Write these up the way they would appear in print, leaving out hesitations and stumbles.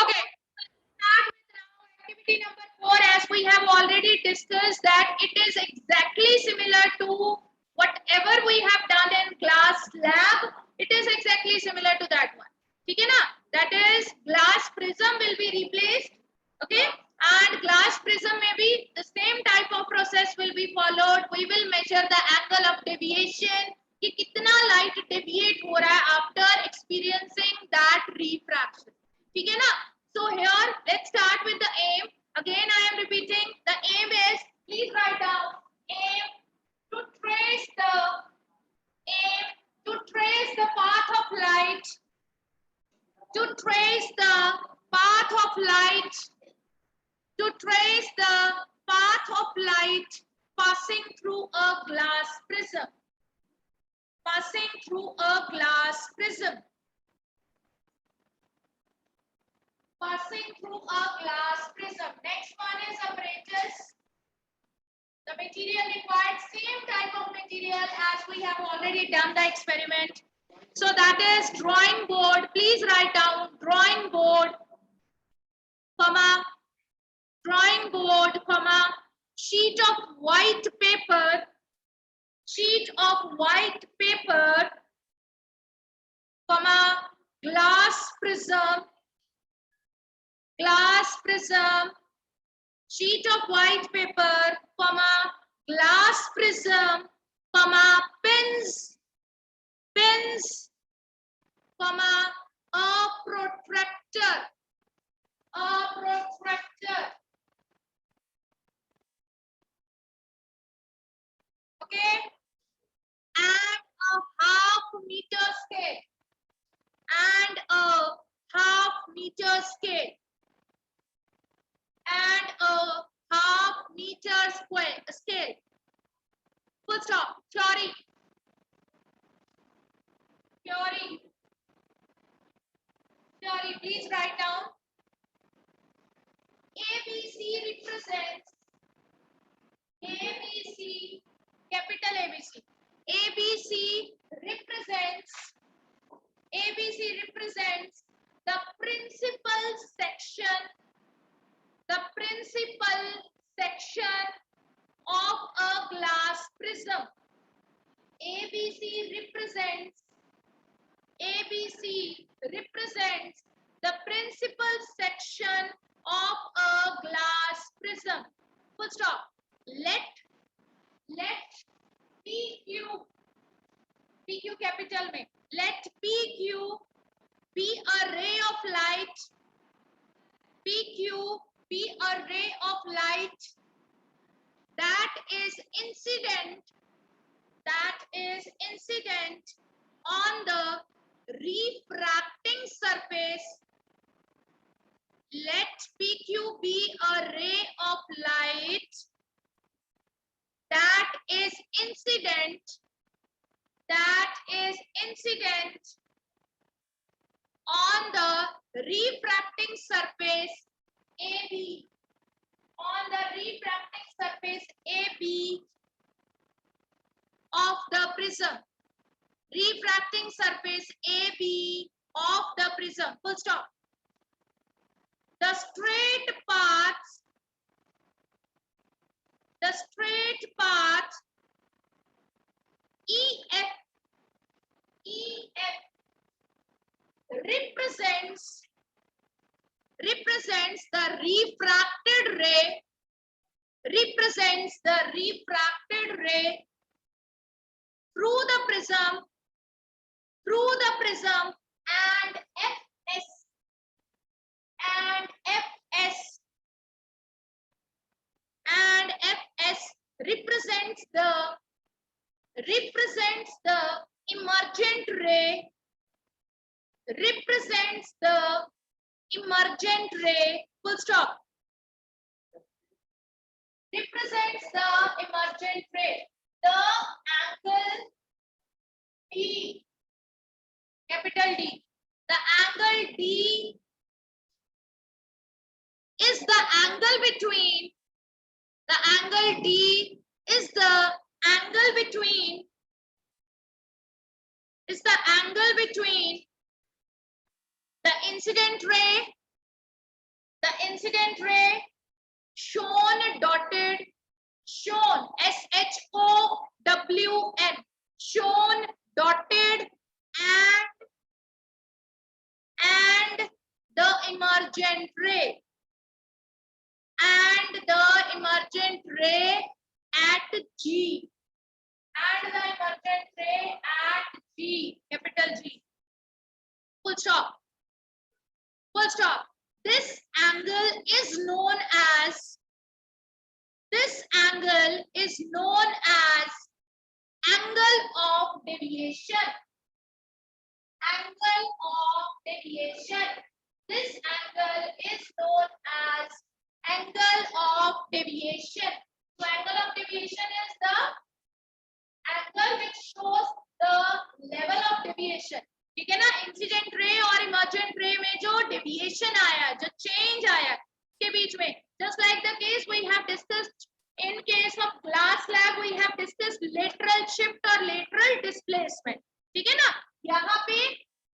Okay. Start with now activity number 4, as we have already discussed that it is exactly similar to whatever we have done in class lab. It is exactly similar to that one. ठीक है ना? That is glass prism will be replaced. Okay, and glass prism may be the same type of process will be followed. We will measure the angle of deviation कि कितना light deviate हो रहा है after experiencing that refraction. ठीक है ना? So here let's start with the aim. Again I am repeating, the aim is, please write down, aim to trace the path of light, to trace the path of light, to trace the path of light passing through a glass prism, passing through a glass prism, passing through a glass prism. Next one is apparatus. The material required, same type of material as we have already done the experiment. So that is drawing board. Please write down drawing board, comma, drawing board, comma, sheet of white paper, sheet of white paper, comma, glass prism, sheet of white paper, comma, glass prism, comma, pins, comma, a protractor, okay, and a half meter scale, and a half meter scale, and a half meter scale. Full stop. Theory. Please write down. ABC represents, ABC, capital ABC. ABC represents the principal section, of a glass prism. ABC represents the principal section of a glass prism. Full stop. Let PQ capital में, let PQ be a ray of light, PQ be a ray of light that is incident on the refracting surface. Let PQ be a ray of light that is incident on the refracting surface AB, of the prism. Refracting surface AB of the prism. Full stop. The straight paths EF represents the refracted ray, through the prism, and FS represents the emergent ray, full stop, represents the emergent ray. The angle D, capital D, the angle D is the angle between, the incident ray The incident ray shown dotted, shown SHOWN, shown dotted, and the emergent ray, and the emergent ray at G, and the emergent ray at G, capital G. Full stop. Full stop. This angle is known as, this angle is known as angle of deviation. Angle of deviation. This angle is known as angle of deviation. So angle of deviation is the angle which shows the level of deviation. ठीक है ना, incident ray और emergent रे में जो deviation आया, जो change आया के बीच में, just like the case we have discussed in case of glass slab, we have discussed lateral shift or lateral displacement. ठीक है ना, यहाँ पे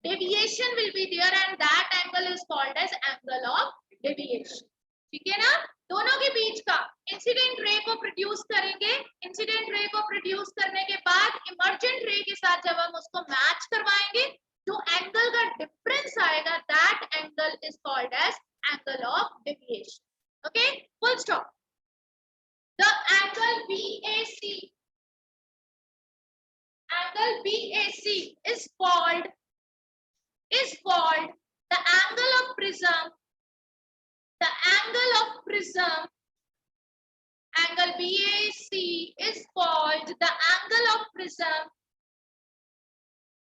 deviation will be there and that angle is called as angle of deviation. ठीक है ना, दोनों के बीच का इंसिडेंट रे को प्रोड्यूस करेंगे, इंसिडेंट रे को प्रोड्यूस करने के बाद इमर्जेंट रे के साथ जब हम उसको मैच करवाएंगे, जो एंगल का डिफरेंस आएगा, that angle is called as angle of deviation. Okay, full stop. The angle BAC, angle BAC is called the angle of prism. The angle of prism, angle BAC is called the angle of prism.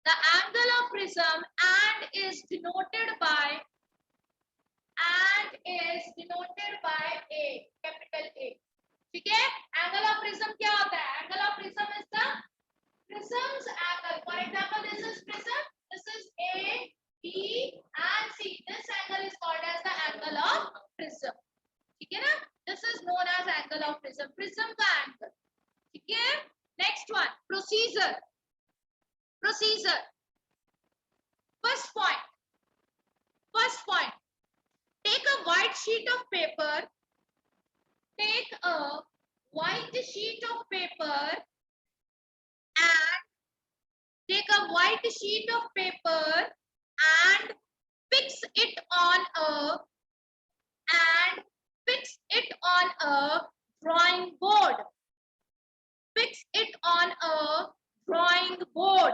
The angle of prism and is denoted by A, capital A. ठीक है, angle of prism क्या होता है? Angle of prism is the prism's angle. For example, this is prism. This is A, B, and C. This angle is called as the angle of prism. ठीक है ना? This is known as angle of prism. Prism का angle. ठीक है? Next one, procedure. Procedure. First point. Take a white sheet of paper. Take a white sheet of paper and take a white sheet of paper and fix it on a drawing board. Fix it on a drawing board.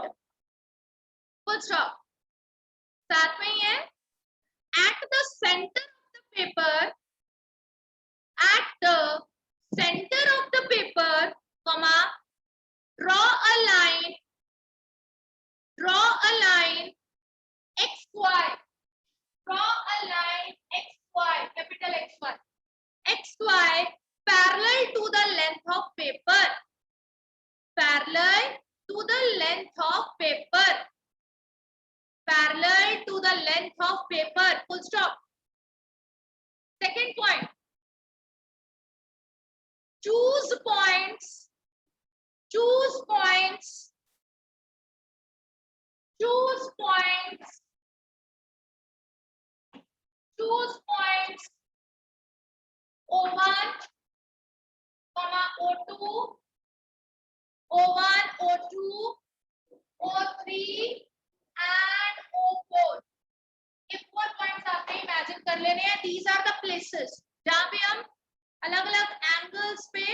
Full stop. साथ में ही है. At the center of the paper, comma, draw a line XY. Draw a line XY, capital XY. XY parallel to the length of paper. Parallel to the length of paper. Parallel to the length of paper. Full stop. Second point. Choose points. Choose points. Choose points. Choose points. O1, O2, O1, O2, O3 and O4. ये 4 points आपने imagine कर लेने हैं. These are the places जहाँ पे हम अलग-अलग angles पे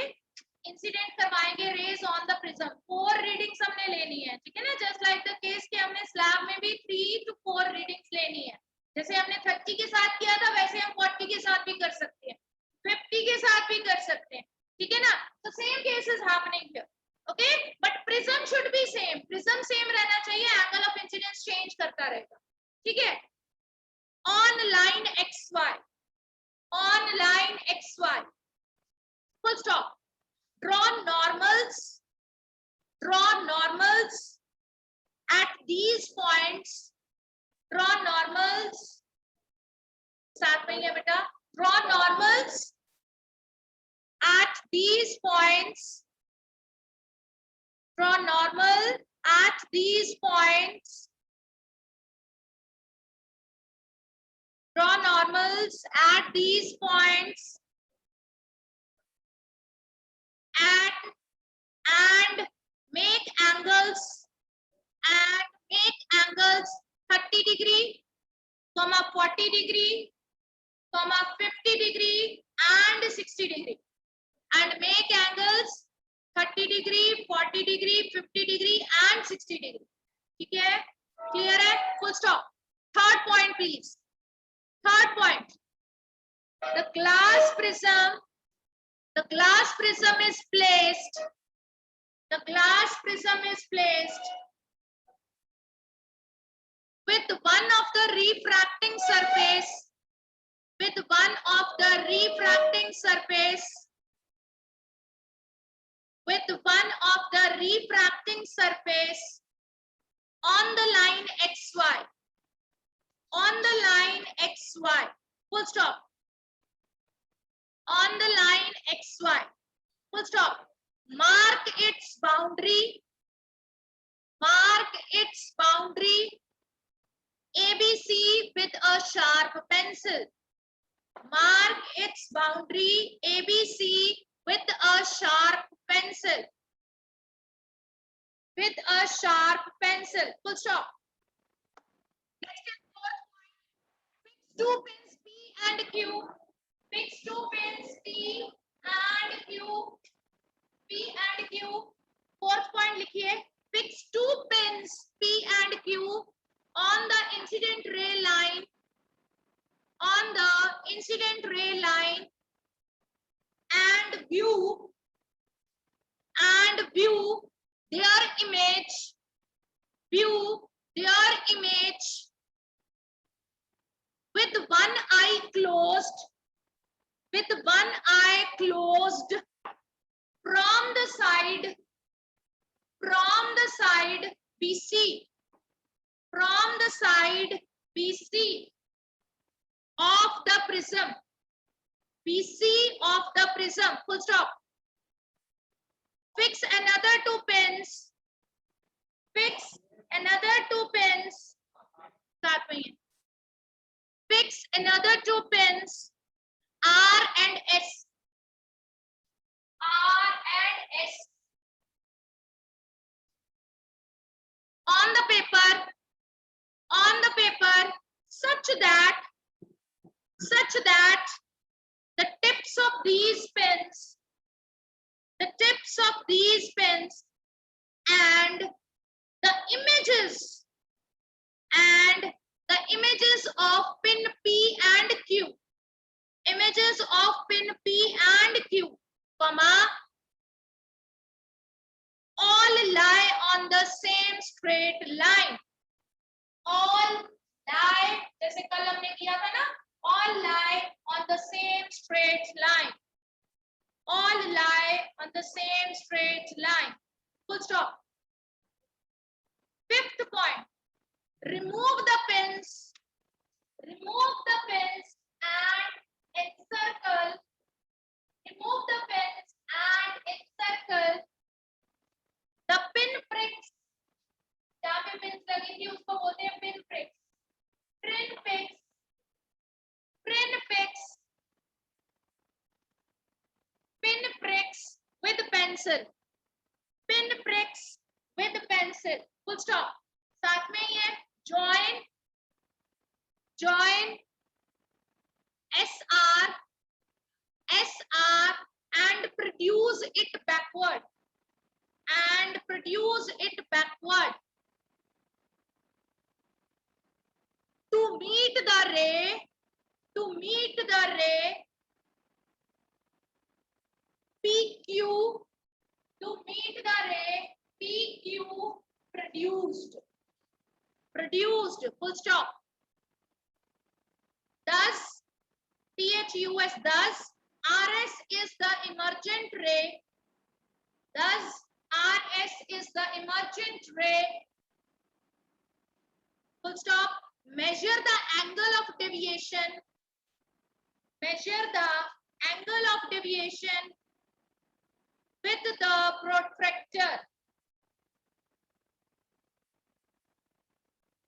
इंसिडेंट करवाएंगे rays on the prism. 4 readings हमने लेनी है. ठीक है ना, जस्ट लाइक द केस कि हमने स्लैब में भी 3 to 4 रीडिंग्स लेनी है. जैसे हमने 30 के साथ किया था वैसे हम 40 के साथ भी कर सकते हैं, 50 के साथ भी कर सकते हैं. ठीक है ना, तो same case is happening here. Okay, but prism should be same. Prism same रहना चाहिए, एंगल ऑफ इंसिडेंस चेंज करता रहेगा. ठीक है, on line XY. On line XY. Full stop. Draw normals. Draw normals at these points. Draw normals. साथ में ही है बेटा. Draw normals at these points. Draw normal at these points. Draw normal normals at these points and make angles 30 degree, 40 degree, 50 degree and 60 degree, and make angles 30 degree, 40 degree, 50 degree and 60 degree. ठीक है? Clear है? Full stop. Third point, please. Third point. The glass prism is placed. The glass prism is placed with one of the refracting surface. With one of the refracting surface. With one of the refracting surface on the line XY. On the line XY. Full stop. On the line XY. Full stop. Mark its boundary. Mark its boundary ABC with a sharp pencil. Mark its boundary ABC with a sharp pencil. With a sharp pencil. Full stop. Let's get fourth point. Fix two pins P and Q. Fix two pins P and Q. P and Q. Fourth point लिखिए. Fix two pins P and Q on the incident ray line. On the incident ray line and view their image. View their image with one eye closed. With one eye closed from the side BC. From the side BC of the prism. BC of the prism. Full stop. Fix another two pins. Fix another two pins. Start में ये. Fix another two pins R and S. R and S. On the paper. On the paper. Such that the tips of these pins. The tips of these pins and the images of pin P and Q. Images of pin P and Q, comma, all lie on the same straight line. All lie, जैसे कल हमने किया था ना, all lie on the same straight line. All lie on the same straight line. Full stop. Fifth point. Remove the pins. Remove the pins and encircle. Remove the pins and encircle the pin pricks. जहाँ पे pins लगी थी उसको बोलते हैं pin pricks. Pin pricks. Pin pricks. Pin pricks with pencil. Pin pricks with pencil. Full stop. साथ में ये join SR and produce it backward. And produce it backward. To meet the ray PQ, to meet the ray PQ produced, full stop. Thus, THUS, thus RS is the emergent ray. Thus, RS is the emergent ray. Full stop. Measure the angle of deviation. Measure the angle of deviation with the protractor.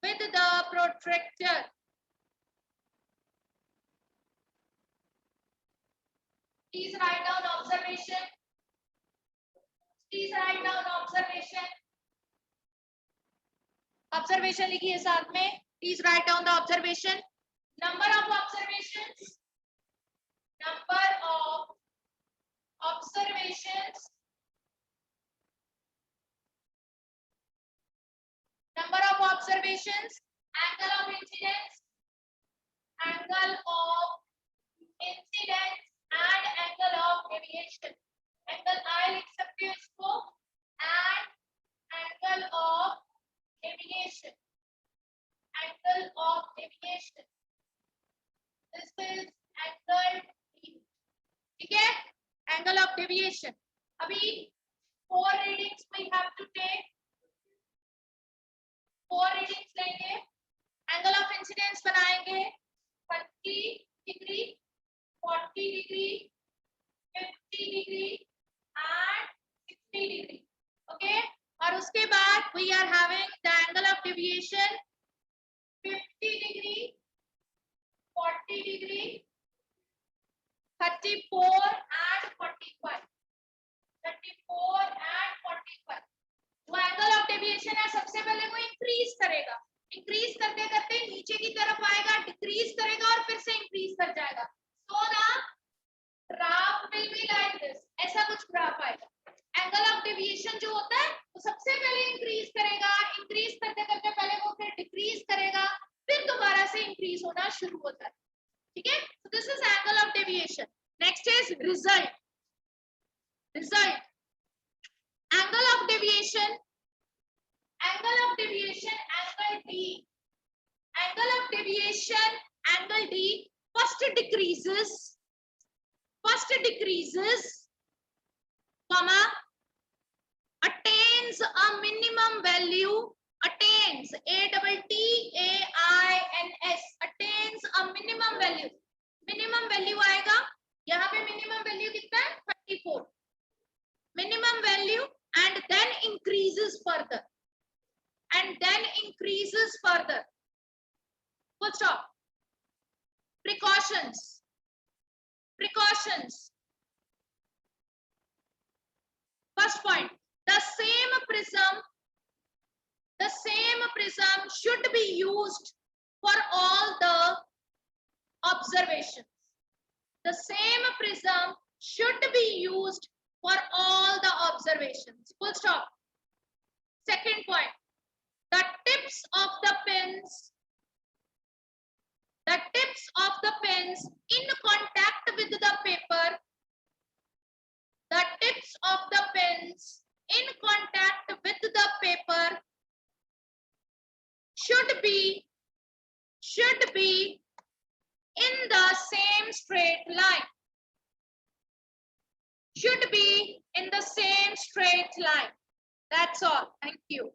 With the protractor. Please write down observation. Please write down observation. Observation लिखिए साथ में. Please write down the observation. Number of observations. Number of observations. Number of observations. Angle of incidence. Angle of incidence and angle of deviation. Angle I लिख सकते हो इसको and angle of deviation. Angle of deviation. This is angle D. ठीक है? Angle of deviation. अभी 4 readings we have to take. 4 readings लेंगे. Angle of incidence बनाएंगे 30 degree, 40 degree, 50 degree and 60 degree. Okay? और उसके बाद we are having the angle of deviation 50 degree, 40 degree, 34 and 45. 34 and 45. जो angle of deviation है सबसे पहले वो इंक्रीज करेगा. इंक्रीज करते करते नीचे की तरफ आएगा, डिक्रीज करेगा और फिर से इंक्रीज कर जाएगा. So the graph will be like this. ऐसा कुछ ग्राफ आएगा. एंगल ऑफ डेविएशन जो होता है वो सबसे पहले इंक्रीज करेगा, इंक्रीज करते करते पहले वो फिर डिक्रीज करेगा, फिर दोबारा से इंक्रीज होना शुरू होता है. ठीक है? So this is angle of deviation. Next is result. Result. Angle of deviation. Angle of deviation, angle D. Angle of deviation, angle D. First decreases, comma, attains a minimum value. Attains, A-T-T-A-I-N-S. Attains a minimum value. Minimum value आएगा. यहाँ पे minimum value कितना है? 34. Minimum value and then increases further. And then increases further. Full stop. Precautions. Precautions. First point. The same prism should be used for all the observations. The same prism should be used for all the observations. Full stop. Second point. The tips of the pins in contact with the paper, the tips of the pins in contact with the paper should be in the same straight line. Should be in the same straight line. That's all. Thank you.